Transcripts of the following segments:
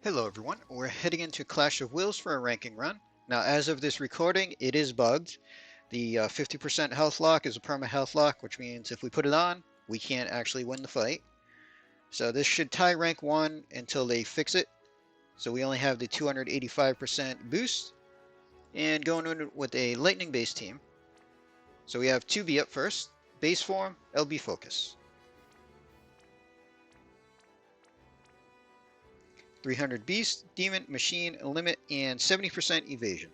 Hello everyone, we're heading into Clash of Wills for a ranking run. Now as of this recording, it is bugged. The 50% health lock is a perma health lock, which means if we put it on, we can't actually win the fight. So this should tie rank 1 until they fix it. So we only have the 285% boost, and going in with a lightning base team. So we have 2B up first, base form, LB focus. 300 beast, demon, machine, limit, and 70% evasion.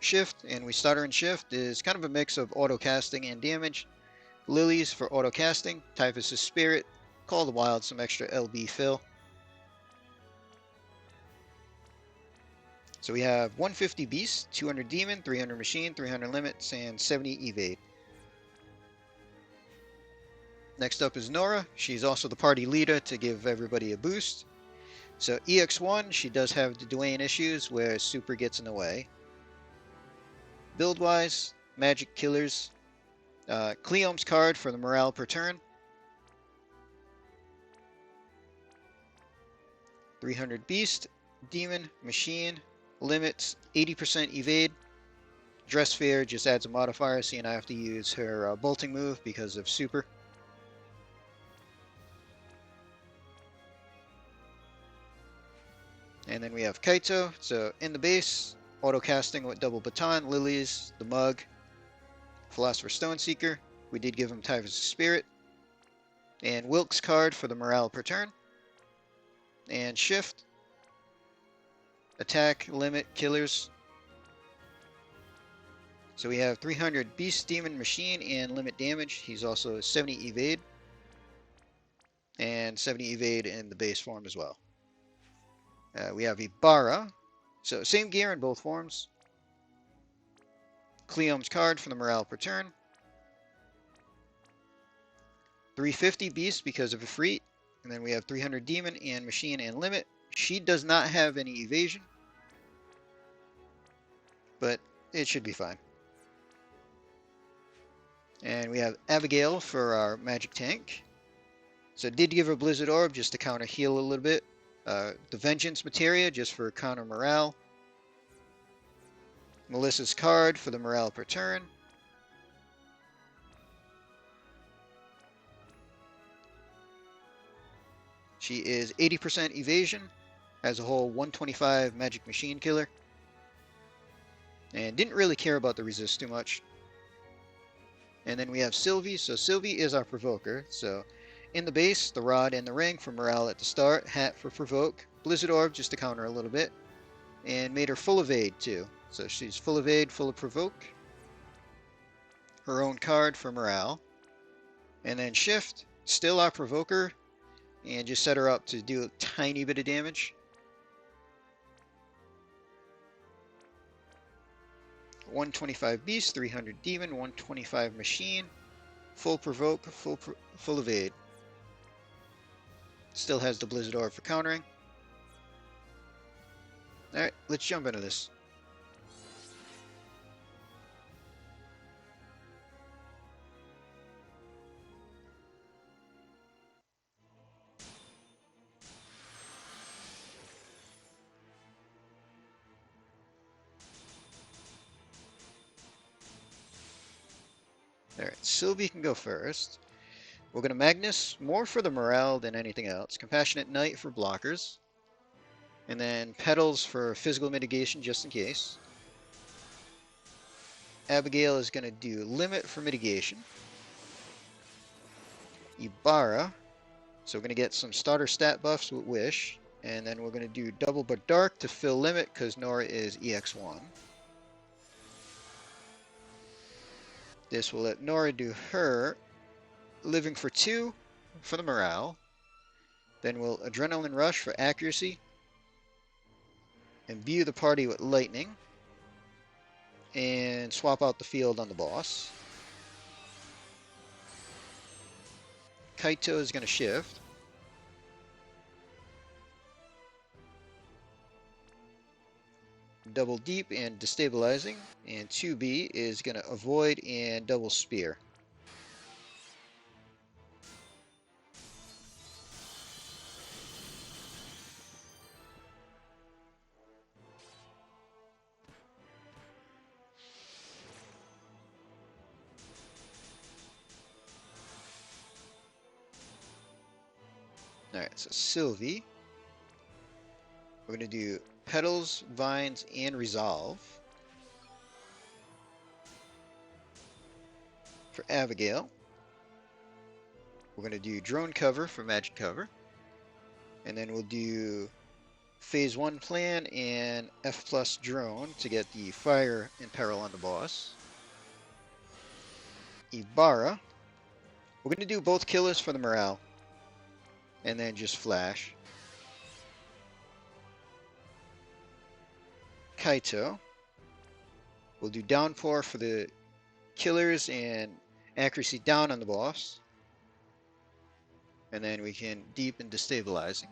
Shift, and we start her in shift, is kind of a mix of auto casting and damage. Lilies for auto casting, Typhus' Spirit, Call the Wild, some extra LB fill. So we have 150 Beast, 200 Demon, 300 Machine, 300 Limits, and 70 Evade. Next up is Nora. She's also the party leader to give everybody a boost. So EX1, she does have the Dwayne issues where super gets in the way. Build-wise, Magic Killers, Cleome's card for the morale per turn. 300 Beast, Demon, Machine, Limits, 80% Evade. Dress Sphere just adds a modifier, seeing I have to use her bolting move because of super. And then we have Kaito, so in the base, auto casting with double baton, Lilies, the Mug, Philosopher Stoneseeker. We did give him Typhus' Spirit. And Wilk's card for the morale per turn. And shift. Attack, limit, killers. So we have 300 Beast, Demon, Machine, and limit damage. He's also 70 evade. And 70 evade in the base form as well. We have Ibarra. So same gear in both forms. Cleome's card for the morale per turn. 350 Beast because of a Efreet. And then we have 300 Demon and Machine and Limit. She does not have any evasion, but it should be fine. And we have Abigail for our magic tank. So did give her Blizzard Orb just to counter heal a little bit. The Vengeance Materia just for counter morale. Melissa's card for the morale per turn. She is 80% evasion, has a whole 125 magic machine killer, and didn't really care about the resist too much. And then we have Sylvie. So Sylvie is our provoker. So in the base, the rod and the ring for morale at the start, hat for provoke, Blizzard Orb just to counter a little bit, and made her full evade too. So she's full evade, full of provoke. Her own card for morale. And then shift, still our provoker, and just set her up to do a tiny bit of damage. 125 Beast, 300 Demon, 125 Machine, full provoke, full evade. Still has the Blizzard Orb for countering. Alright, let's jump into this. Alright, Sylvie can go first. We're going to Magnus, more for the morale than anything else. Compassionate Knight for blockers. And then Petals for physical mitigation just in case. Abigail is going to do Limit for mitigation. Ibarra. So we're going to get some starter stat buffs with Wish. And then we're going to do Double but Dark to fill Limit because Nora is EX1. This will let Nora do her Living for 2 for the morale. Then we'll Adrenaline Rush for accuracy. Imbue the party with lightning. And swap out the field on the boss. Kaito is going to shift. Double deep and destabilizing. And 2B is going to avoid and double spear. Alright, so Sylvie. We're going to do Petals, Vines, and Resolve. For Abigail, we're going to do Drone Cover for Magic Cover. And then we'll do Phase 1 Plan and F plus Drone to get the Fire and Peril on the boss. Ibarra, we're going to do both killers for the morale. And then just Flash. Kaito, we'll do Downpour for the killers and accuracy down on the boss. And then we can deepen destabilizing.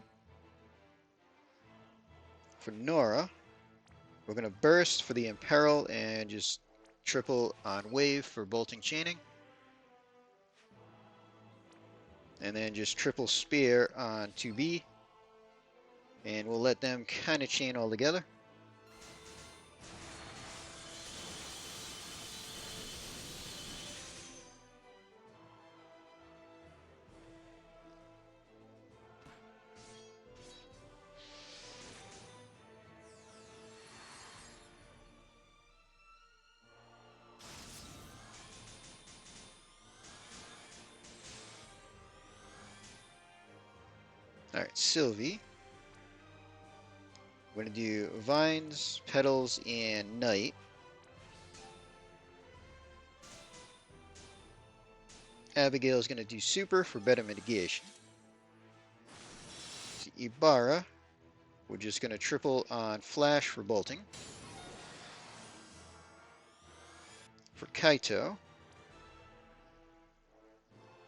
For Nora, we're going to burst for the Imperil and just triple on wave for bolting chaining. And then just triple spear on 2B. And we'll let them kind of chain all together. Alright, Sylvie. We're going to do Vines, Petals, and Night. Abigail is going to do Super for better mitigation. Ibarra, we're just going to triple on Flash for bolting. For Kaito,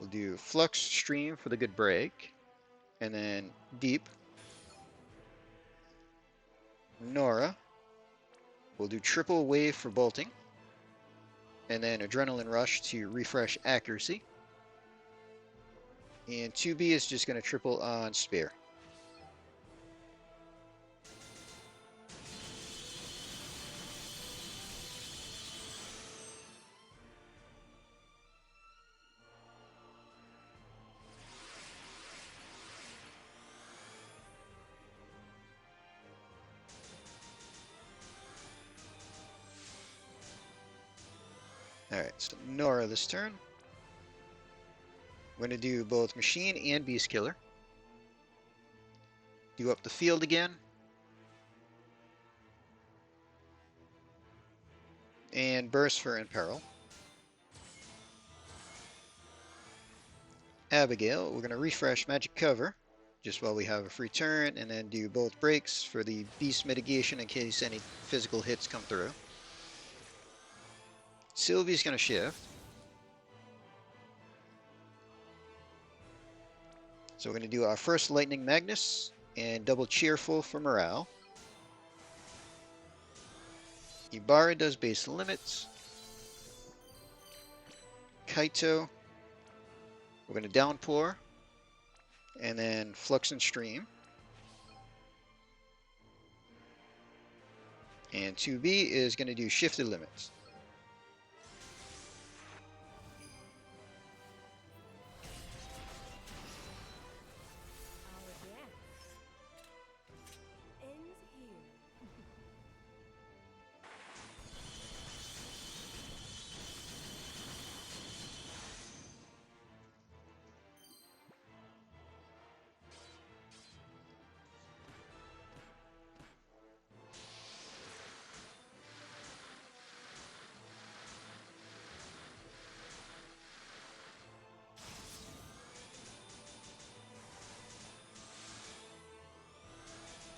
we'll do Flux Stream for the good break. And then Deep. Nora, we'll do triple wave for bolting. And then Adrenaline Rush to refresh accuracy. And 2B is just going to triple on Spear. Alright, so Nora this turn. We're going to do both Machine and Beast Killer. Do up the field again. And Burst for Imperil. Abigail, we're going to refresh Magic Cover, just while we have a free turn, and then do both breaks for the Beast mitigation in case any physical hits come through. Sylvie's going to shift. So we're going to do our first Lightning Magnus and double Cheerful for morale. Ibarra does base limits. Kaito, we're going to Downpour and then Flux and Stream. And 2B is going to do Shifted Limits.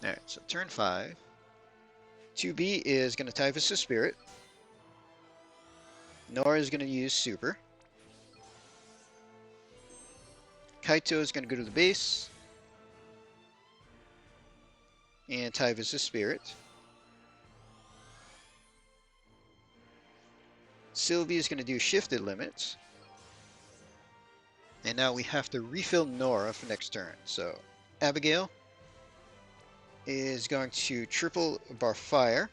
Alright, so turn 5. 2B is going to Typhus the Spirit. Nora is going to use Super. Kaito is going to go to the base. And Typhus the Spirit. Sylvie is going to do Shifted Limits. And now we have to refill Nora for next turn. So Abigail is going to triple Bar Fire.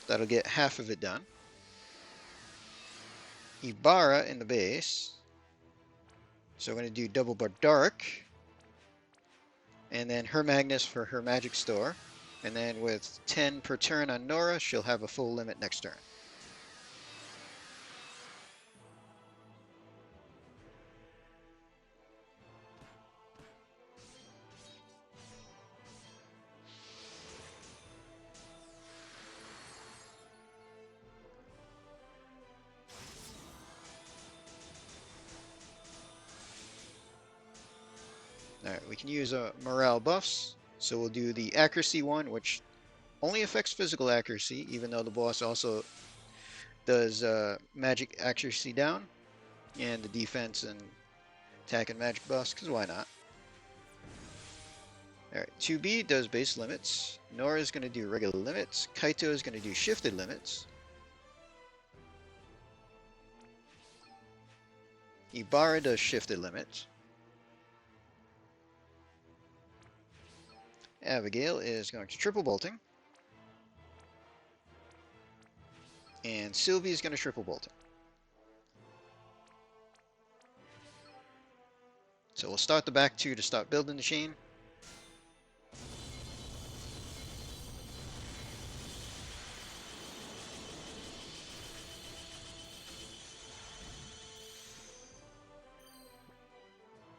That'll get half of it done. Ibarra in the base. So we're going to do double bar dark, and then her Magnus for her magic store. And then with 10 per turn on Nora, she'll have a full limit next turn. Alright, we can use morale buffs. So we'll do the accuracy one, which only affects physical accuracy, even though the boss also does magic accuracy down, and the defense and attack and magic buffs, because why not? Alright, 2B does base limits. Nora is going to do regular limits. Kaito is going to do shifted limits. Ibarra does shifted limits. Abigail is going to triple bolting. And Sylvie is going to triple bolting. So we'll start the back two to start building the chain.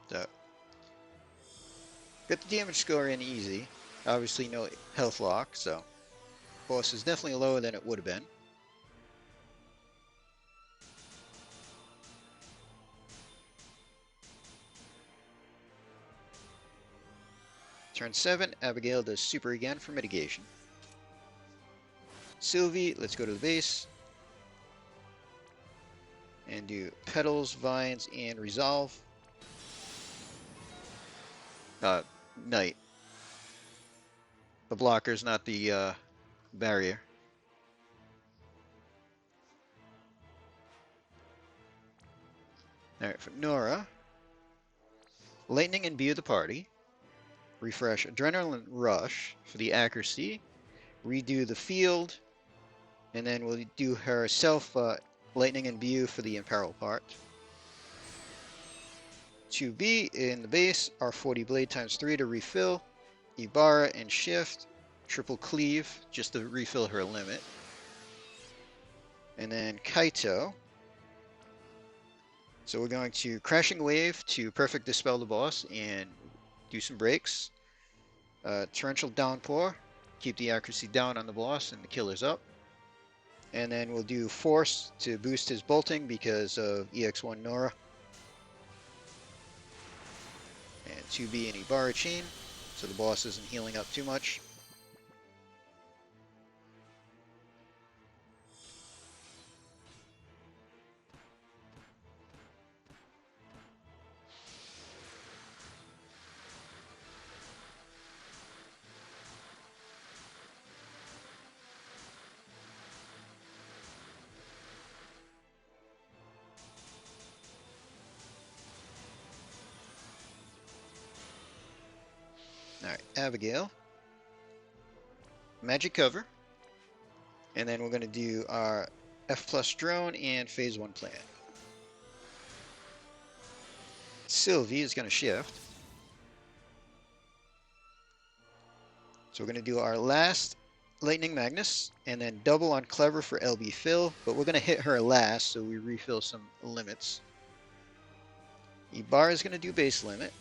So, get the damage score in easy. Obviously no health lock, so boss is definitely lower than it would have been. Turn 7, Abigail does super again for mitigation. Sylvie, let's go to the base. And do petals, vines, and resolve. Knight. The blockers, not the barrier. Alright, for Nora. Lightning imbue the party. Refresh Adrenaline Rush for the accuracy. Redo the field. And then we'll do her self Lightning imbue for the imperil part. 2B in the base, R40 blade times 3 to refill. Ibarra and shift, triple cleave just to refill her limit. And then Kaito. So we're going to Crashing Wave to perfect dispel the boss and do some breaks. Torrential Downpour, keep the accuracy down on the boss and the killer's up. And then we'll do Force to boost his bolting because of EX1 Nora. And 2B and Ibarra chain, so the boss isn't healing up too much. Alright, Abigail. Magic cover. And then we're going to do our F plus drone and phase 1 plan. Sylvie is going to shift. So we're going to do our last Lightning Magnus and then double on Clever for LB fill, but we're going to hit her last so we refill some limits. Ibarra is going to do base limit.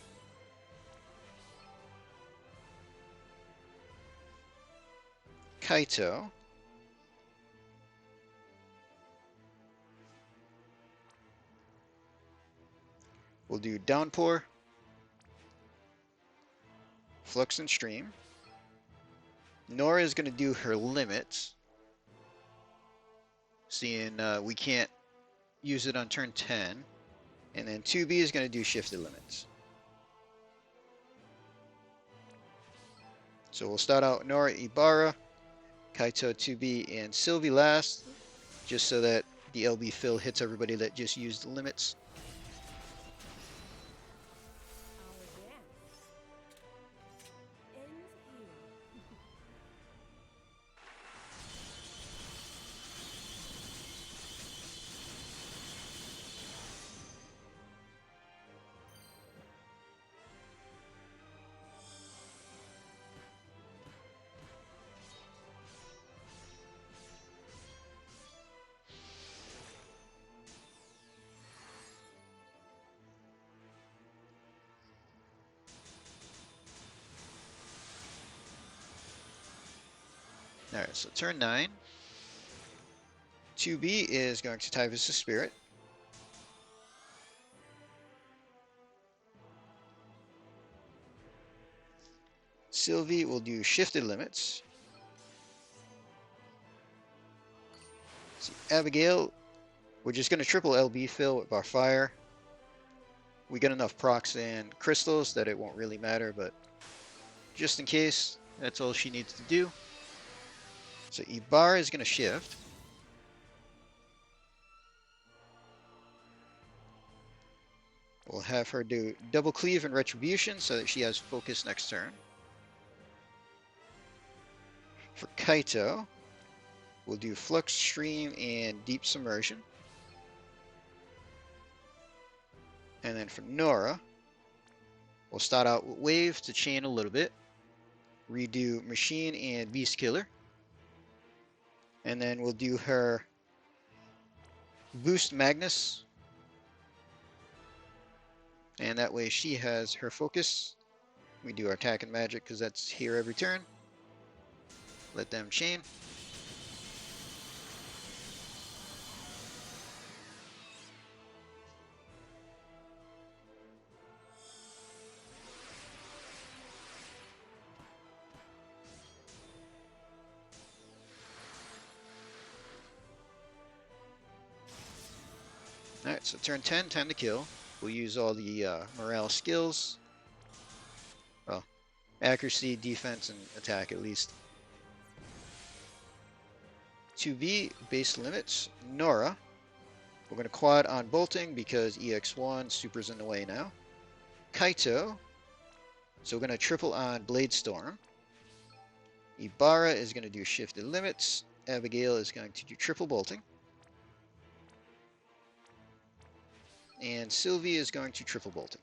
Kaito. We'll do Downpour, Flux and Stream. Nora is going to do her limits, seeing we can't use it on turn 10. And then 2B is going to do shifted limits. So we'll start out Nora, Ibarra, Kaito, 2B, and Sylvie last, just so that the LB fill hits everybody that just used the limits. Alright, so turn 9. 2B is going to Typhus the Spirit. Sylvie will do Shifted Limits. See, Abigail, we're just going to triple LB fill with our fire. We get enough procs and crystals that it won't really matter, but just in case, that's all she needs to do. So Ibarra is going to shift. We'll have her do double cleave and retribution so that she has focus next turn. For Kaito, we'll do Flux Stream and Deep Submersion. And then for Nora, we'll start out with Wave to chain a little bit. Redo Machine and Beast Killer. And then we'll do her Boost Magnus. And that way she has her focus. We do our attack and magic because that's here every turn. Let them chain. Alright, so turn 10, time to kill. We'll use all the morale skills. Well, accuracy, defense, and attack at least. 2B, base limits. Nora. We're going to quad on bolting because EX1, super's in the way now. Kaito. So we're going to triple on Blade Storm. Ibarra is going to do shifted limits. Abigail is going to do triple bolting. And Sylvie is going to triple bolting.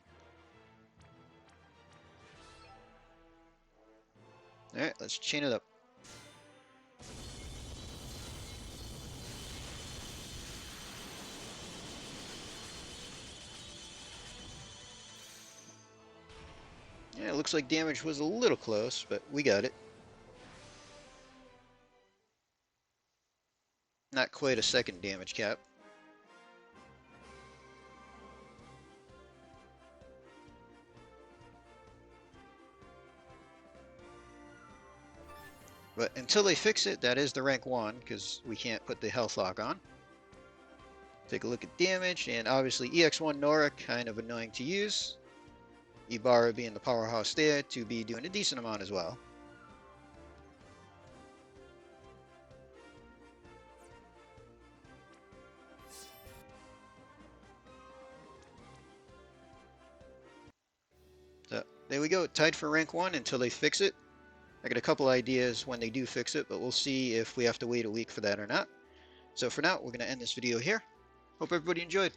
Alright, let's chain it up. Yeah, it looks like damage was a little close, but we got it. Not quite a second damage cap. But until they fix it, that is the rank 1, because we can't put the health lock on. Take a look at damage, and obviously EX1 Nora, kind of annoying to use. Ibarra being the powerhouse there, 2B doing a decent amount as well. So there we go, tied for rank 1 until they fix it. I got a couple ideas when they do fix it, but we'll see if we have to wait a week for that or not. So for now, we're going to end this video here. Hope everybody enjoyed.